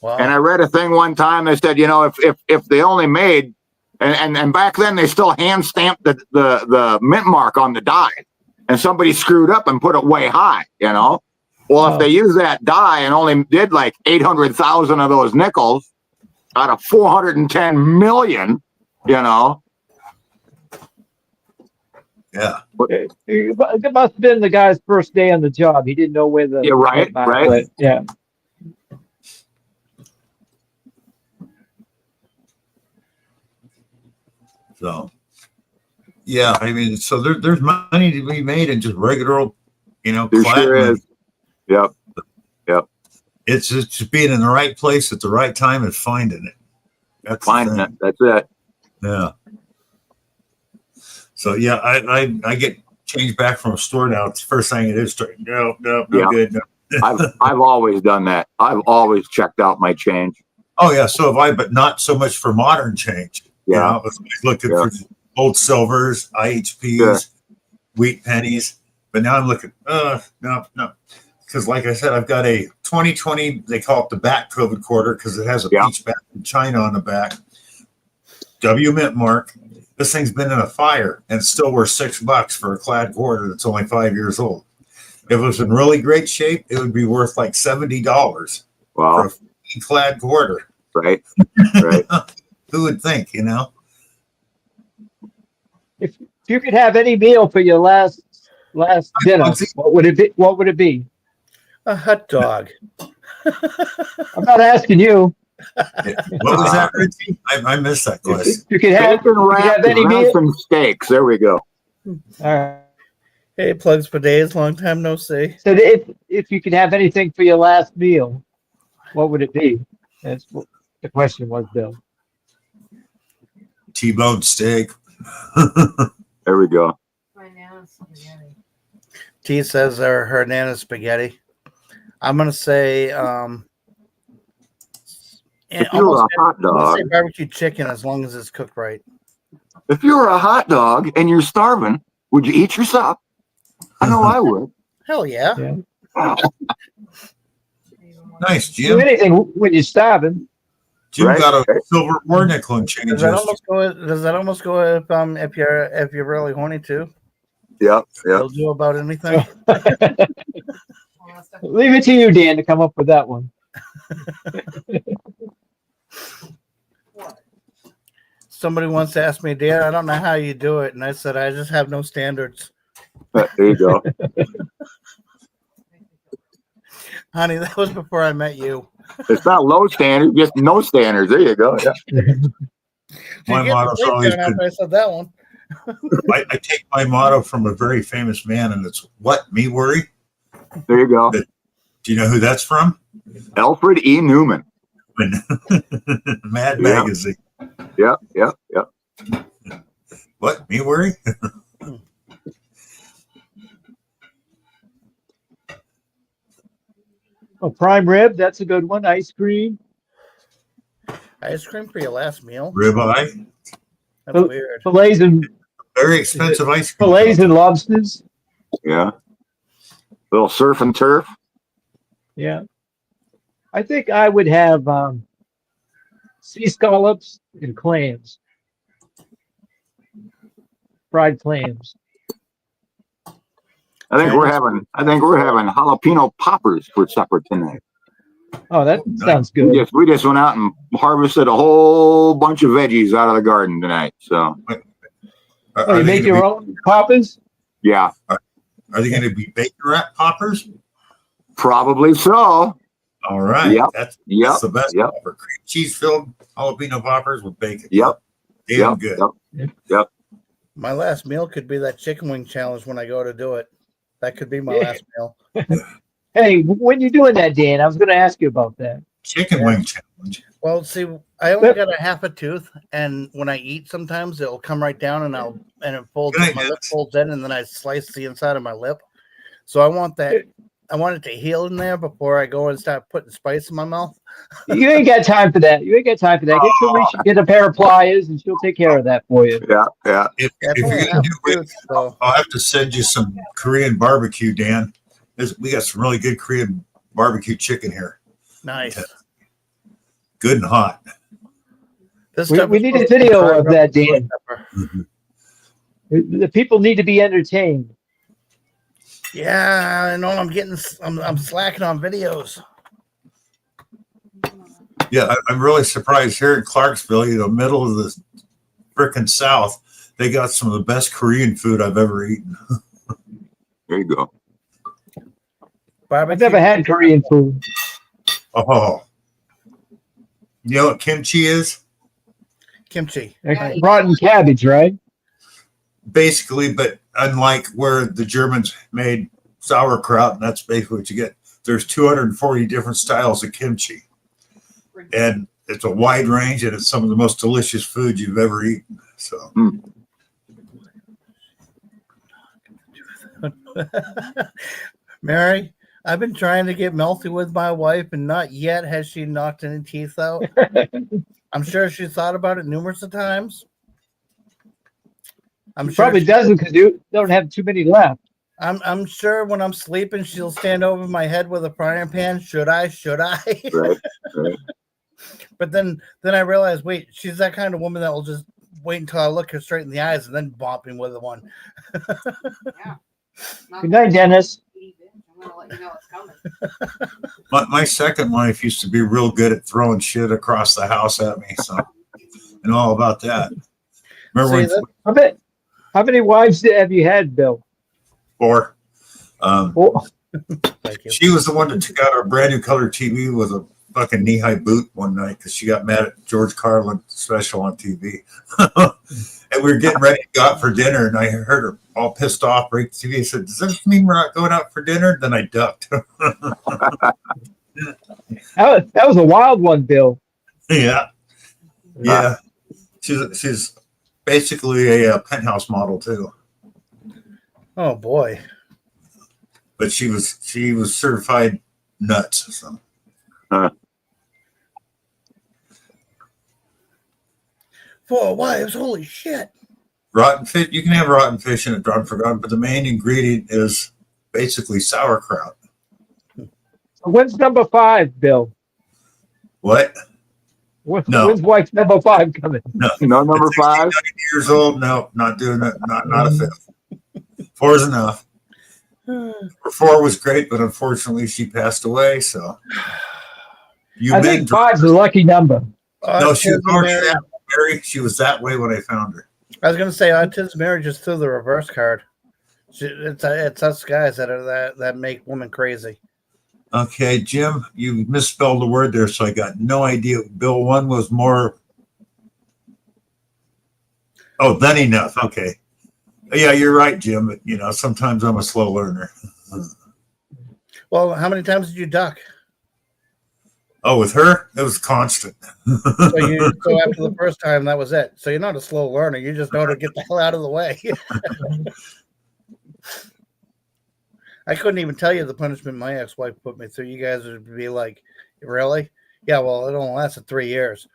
Wow. And I read a thing one time that said, you know, if they only made and back then they still hand stamped the mint mark on the die, and somebody screwed up and put it way high, you know. Well, if they used that die and only did like 800,000 of those nickels out of 410 million, you know. yeah, It must have been the guy's first day on the job. He didn't know where the Yeah, right, mark right. went. Yeah. so yeah, I mean, so there's money to be made in just regular old, you know, There sure platinum. is. Yep. It's just being in the right place at the right time and finding it. That's the Finding thing. it. That's it. Yeah. So yeah, I get change back from a store now. It's the first thing it is. No Yeah. good. No. I've always done that. I've always checked out my change. Oh yeah, so have I, but not so much for modern change. You Yeah. know, I was looking Yeah. for old silvers, IHPs, Sure. wheat pennies, but now I'm looking. No. Because like I said, I've got a 2020. They call it the back COVID quarter because it has a Yeah. peach back from China on the back. W mint mark. This thing's been in a fire and it's still worth $6 for a clad quarter that's only 5 years old. If it was in really great shape, it would be worth like $70 for Wow. a clad quarter. Right. Right. Who would think, you know? If you could have any meal for your last dinner, what would it be? What would it be? A hot dog. I'm not asking you. What was that, Richie? I missed that question. If you could have, Bacon wrapped any meal. venison steaks. There we go. All right. Hey, plugs for days. Long time no see. So if you could have anything for your last meal, what would it be? That's what the question was, Bill. T-bone steak. There we go. My nana's spaghetti. T says her Nana's spaghetti. I'm gonna say If you were a hot I'm gonna dog, say barbecue chicken as long as it's cooked right. if you were a hot dog and you're starving, would you eat yourself? I know I would. Hell yeah. Yeah. Nice, Do Jim. anything when you're starving. Jim Right. got a silver war nickel and change. Does that almost go if you're really horny too? Yep. Yep. You'll do about anything. Well, that's the- Leave it to you, Dan, to come up with that one. what? Somebody once asked me, Dad, I don't know how you do it, and I said I just have no standards. There you go. Honey, that was before I met you. It's not low standards, just no standards. There you go. Yeah. My You get the motto's breakdown always after been, I said that one. I take my motto from a very famous man, and it's what? Me worry? There you go. Do you know who that's from? Alfred E. Newman. Mad Yeah. Magazine. Yep. Yep. Yep. What? Me worry? Oh, prime rib, that's a good one. Ice cream. Ice cream for your last meal? Ribeye. That's Oh. weird. Fillets and Very expensive ice cream. fillets and lobsters. Yeah. Little surf and turf. Yeah. I think I would have sea scallops and clams. Fried clams. I think we're having jalapeno poppers for supper tonight. Oh, that sounds We good. just went out and harvested a whole bunch of veggies out of the garden tonight. So Oh, you make your own poppers? yeah, Are they going to be bacon wrap poppers? probably so. All right. Yep. That's Yep. the best Yep. popper. Cream cheese filled jalapeno poppers with bacon. Yep. Damn Yep. good. Yep. My last meal could be that chicken wing challenge when I go to do it. That could be my Yeah. last meal. Hey, when you're doing that, Dan, I was going to ask you about that. Chicken wing challenge. Well, see, I only got a half a tooth, and when I eat, sometimes it'll come right down, and it folds. Good My night, lip Max. folds in, and then I slice the inside of my lip. So I want that I want it to heal in there before I go and start putting spice in my mouth. You ain't got time for that. You ain't got time for that. Get Tarish, get a pair of pliers, and she'll take care of that for you. Yeah, yeah. If Yeah, it's you're only gonna half do the it, truth, so I'll have to send you some Korean barbecue, Dan. We got some really good Korean barbecue chicken here. nice. Good and hot. This We stuff we is need a supposed to be video fried of up that, with Dan. pepper. The people need to be entertained. Yeah, I know. I'm slacking on videos. Yeah, I'm really surprised here in Clarksville, middle of the frickin' South, they got some of the best Korean food I've ever eaten. There you go. Barbecue. I've never had Korean food. Oh, you know what kimchi is? kimchi. Like rotten cabbage, right? Basically, but unlike where the Germans made sauerkraut, and that's basically what you get. There's 240 different styles of kimchi, and it's a wide range, and it's some of the most delicious food you've ever eaten. So, Mary, I've been trying to get melty with my wife, and not yet has she knocked any teeth out. I'm sure she thought about it numerous of times. I'm sure Probably doesn't because you don't have too many left. I'm sure when I'm sleeping, she'll stand over my head with a frying pan. Should I? Right, right. But then I realized, wait, she's that kind of woman that will just wait until I look her straight in the eyes and then bop him with the one. Yeah. Good night, Dennis. I'm gonna let you know it's coming. my second wife used to be real good at throwing shit across the house at me. So, I know all about that. Remember See, when How many wives have you had, Bill? four? Oh, Thank you. She was the one that took out our brand new color TV with a fucking knee-high boot one night because she got mad at George Carlin special on TV. And we were getting ready to go out for dinner, and I heard her all pissed off, break the TV. I said, "Does this mean we're not going out for dinner?" Then I ducked. that was a wild one, Bill. Yeah. She's basically a penthouse model too, Oh boy. but she was certified nuts. So. Four wives, holy shit. Rotten fish. You can have rotten fish in a Drawn Forgotten, but the main ingredient is basically sauerkraut. When's number 5, Bill? What? No. When's wife number 5 coming? No. No number 5? 90 years old. No, not doing it. Not a fifth. 4 is enough. 4 was great, but unfortunately she passed away. So I think 5's a lucky number. No, she was Autism already Mary- that Mary. She was that way when I found her. I was gonna say Autism Mary just threw the reverse card. It's us guys that are that make women crazy. Okay, Jim, you misspelled a word there, so I got no idea. Bill 1 was more. Oh, than enough. Okay. Yeah, you're right, Jim. But, sometimes I'm a slow learner. Well, how many times did you duck? Oh, with her, it was constant. So after the first time, that was it. So you're not a slow learner. You just know to get the hell out of the way. I couldn't even tell you the punishment my ex-wife put me through. You guys would be like, really? Yeah, well, it only lasted 3 years.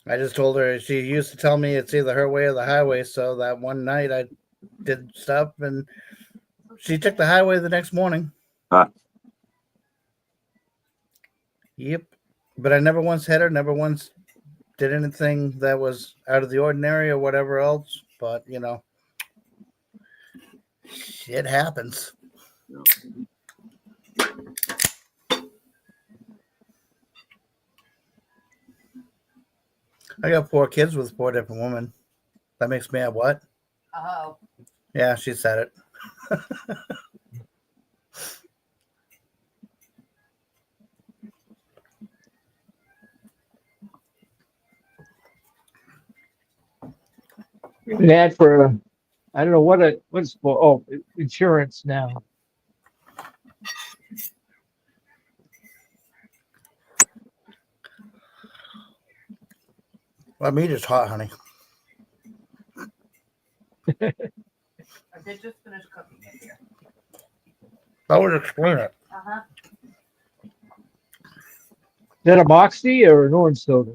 I just told her, she used to tell me it's either her way or the highway. So that one night I did stuff and she took the highway the next morning. Huh. Yep. But I never once hit her, never once did anything that was out of the ordinary or whatever else. But, shit happens. I got 4 kids with 4 different women. That makes me a what? Oh. Yeah, she said it. An ad for, I don't know what's for. Oh, insurance now. Well, meat is hot, honey. I did just finish cooking it here. I would explain it. Uh-huh. Is that a Moxie or an orange soda?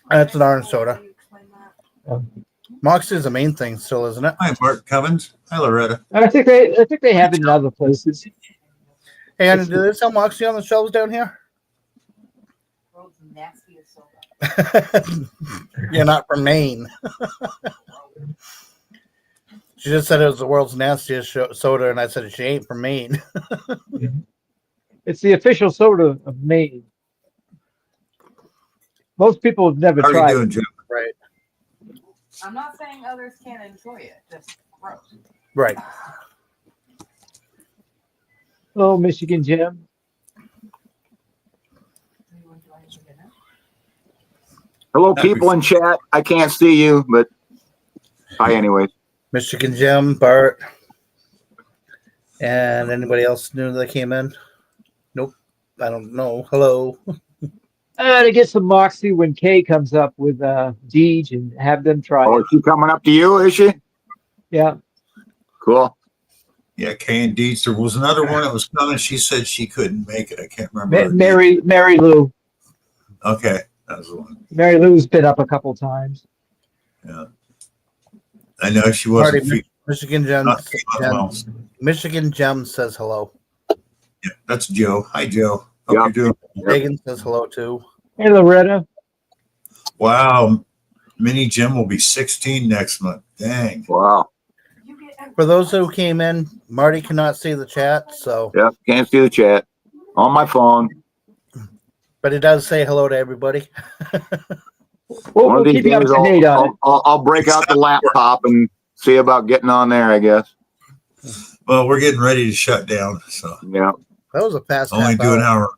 That's an orange soda. You explain that. Moxie is the main thing still, isn't it? Hi, Bart Cummins. Hi, Loretta. I think they have it in other places. Hey, and do they sell Moxie on the shelves down here? World's nastiest soda. You're not from Maine. She just said it was the world's nastiest soda, and I said she ain't from Maine. It's the official soda of Maine. Most people have never How are tried you doing, it. Jim? Right. I'm not saying others can't enjoy it, just gross. Right. Hello, Michigan Jim. Do you enjoy it for dinner? Hello, people in chat. I can't see you, but hi anyway. Michigan Jim, Bart, and anybody else new that came in? Nope. I don't know. Hello. To get some Moxie when Kay comes up with Deej and have them try Oh, it. is she coming up to you? Is she? Yeah. Cool. Yeah, K and Deeds. There was another one that was coming. She said she couldn't make it. I can't remember. her name. Mary Lou. Okay, that was the one. Mary Lou's been up a couple times. Yeah. I know she wasn't Marty, Michigan Jim. not feeling well. Michigan Gem says hello. Yeah, that's Joe. Hi, Joe. Hope Yeah. you're doing. Megan says hello too. Hey, Loretta. Wow, Mini Jim will be 16 next month. Dang. Wow. You get For those who came in, Marty cannot see the chat, so Yep. Can't see the chat on my phone. but it does say hello to everybody. We'll, One we'll of these keep you up days, to date on it. I'll break out the laptop and see about getting on there. I guess. Well, we're getting ready to shut down, so Yeah. That was a fast only half do an hour. hour.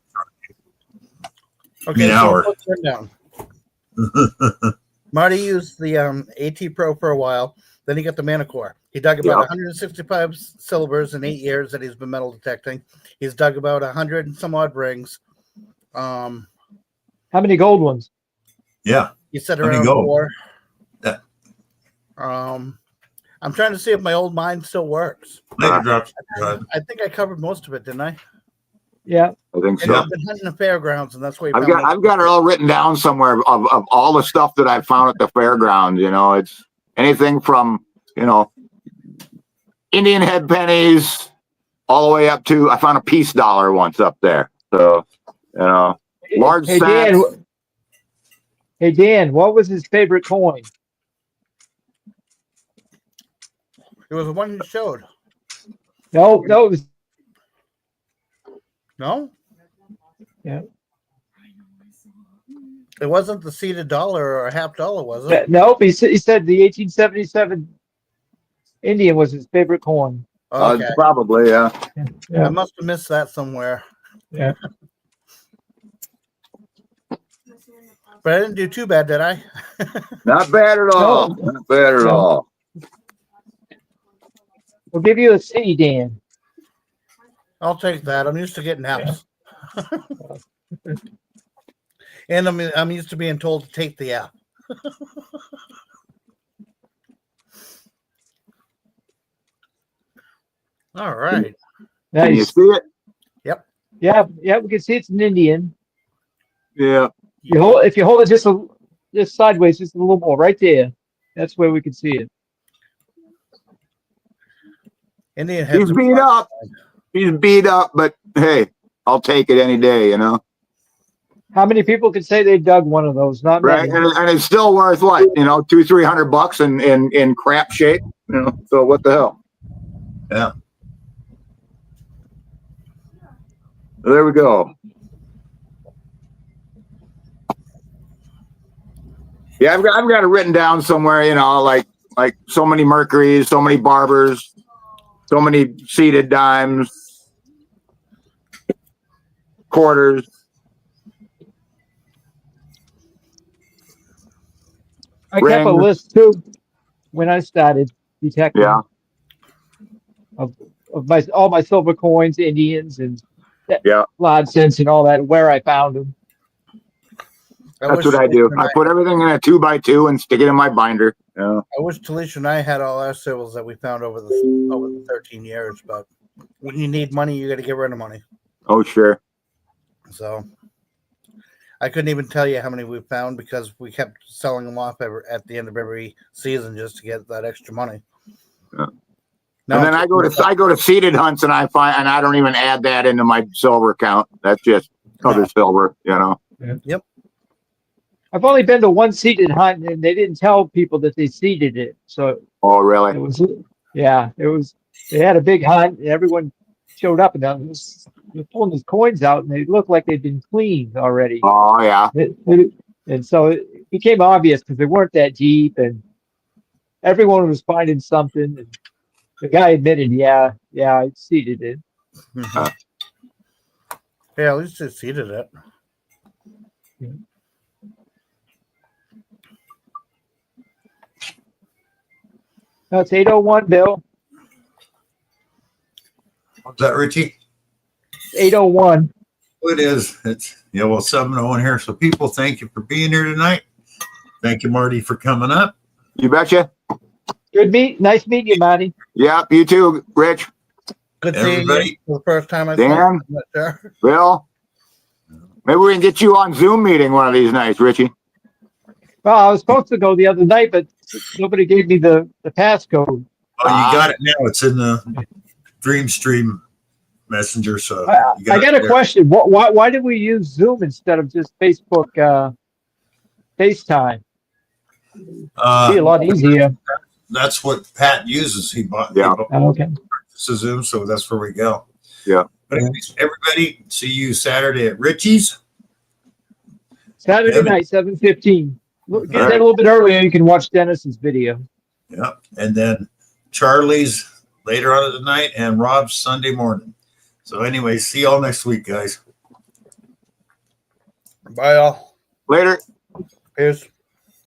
Okay, an hour. let's turn down. Marty used the AT Pro for a while. Then he got the Manicore. He dug about Yeah. 165 silvers in 8 years that he's been metal detecting. He's dug about 100 and some odd rings. How many gold ones? Yeah. He said Let me around go. 4. Yeah. I'm trying to see if my old mine still works. Later drops. God. I think I covered most of it, didn't I? Yeah. I think And so. I've been hunting the fairgrounds, and that's where I've got it all written down somewhere of all the stuff that I found at the fairgrounds. You know, it's anything from, you know, Indian head pennies all the way up to, I found a peace dollar once up there. So, you know, large Hey, sacks. Dan. Hey, Dan, what was his favorite coin? It was the one you showed. No, it was No? Yeah. It wasn't the seated dollar or a half dollar, was it? nope. He said the 1877 Indian was his favorite coin. Okay. Probably, yeah. I Yeah. must have missed that somewhere. Yeah. But I didn't do too bad, did I? Not bad at all. No. Not bad at No. all. We'll give you a C, Dan. I'll take that. I'm used to getting F's. And I'm used to being told to take the F. All right. Can you Nice. see it? Yeah, we can see it's an Indian. Yeah. If you hold it just sideways, just a little more, right there. That's where we can see it. Indian heads. He's are beat fun. up. He's beat up, but hey, I'll take it any day, you know? How many people can say they dug one of those? Not Right. many. And it's still worth what, you know, $200-300 in crap shape, you know? So what the hell? Yeah. There we go. Yeah, I've got it written down somewhere, you know, like so many Mercuries, so many Barbers, so many seated dimes, quarters. I kept a Rings. list too when I started detecting Yeah. of all my silver coins, Indians, and Yeah. large cents and all that, where I found them. That's what I do. I put everything in a 2x2 and stick it in my binder. Yeah. I wish Talisha and I had all our civils that we found over the 13 years, but when you need money, you got to get rid of money. Oh, sure. So I couldn't even tell you how many we found because we kept selling them off at the end of every season just to get that extra money. Yeah. Now And then I go to seeded hunts and I don't even add that into my silver count. That's just other silver, you know. I've only been to one seeded hunt, and they didn't tell people that they seeded it. So Oh, it really? was, yeah, it was. They had a big hunt, and everyone showed up, and they're pulling these coins out, and they looked like they'd been cleaned already. Oh, yeah. And so it became obvious because they weren't that deep, and everyone was finding something. And the guy admitted, yeah, I seeded it. Mhm. Yeah, at least they seeded it. No, it's 8:01, Bill. Was that Richie? 8:01. It is. It's 7:01 here. So people, thank you for being here tonight. Thank you, Marty, for coming up. You betcha. Nice meeting you, Marty. Yeah, you too, Rich. Good seeing you Everybody. for the first time I Dan? saw you. I'm not sure. Bill. Maybe we can get you on Zoom meeting one of these nights, Richie. Well, I was supposed to go the other night, but nobody gave me the passcode. Oh, you got it now. It's in the Dreamstream Messenger. So you I got it a there. question. Why did we use Zoom instead of just Facebook FaceTime? Be a lot easier. That's what Pat uses. He bought Oh, okay. Zoom, so that's where we go. Yeah. But anyways, everybody, see you Saturday at Richie's. Saturday Evan. night, 7:15. Get All right. there a little bit earlier. You can watch Dennis's video. Yeah. And then Charlie's later on in the night and Rob's Sunday morning. So anyway, see y'all next week, guys. Bye, all. Later. Here's.